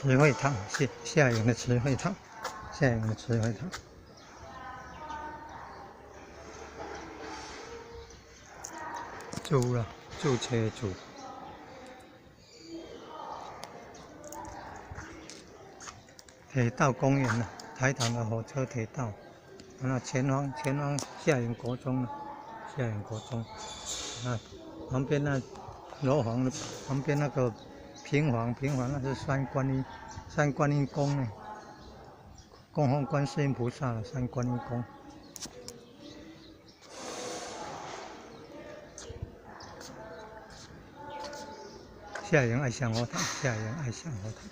慈惠堂，夏营的慈惠堂，夏营的慈惠堂。猪啦，猪车猪。铁道公园啦，台糖的火车铁道。那前方夏营国中了，夏营国中。啊，旁边那楼房的旁边那个平房那是三观音宫呢，供奉观世音菩萨的三观音宫。夏营爱香火堂，夏营爱香火堂。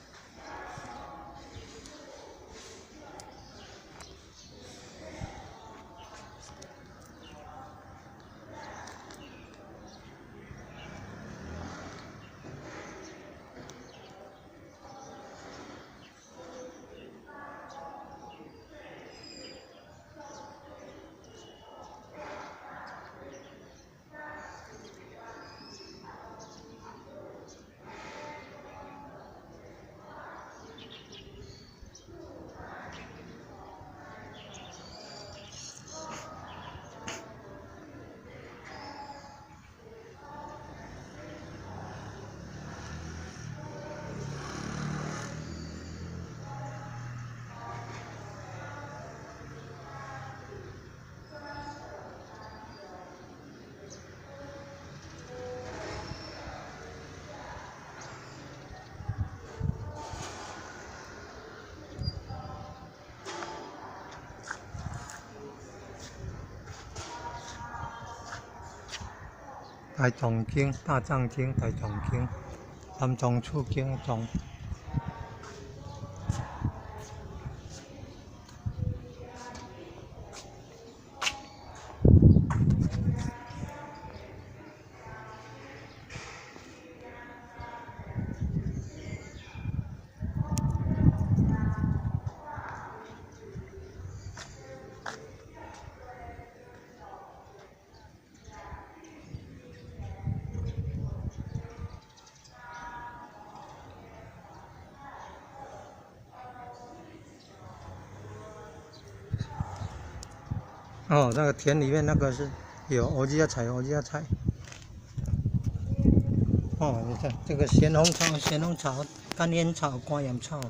大藏经、大藏经、大藏经、三藏处经的藏。哦，那个田里面那个是有欧吉亚菜。哦，你看这个咸红草、干烟草、瓜芽草。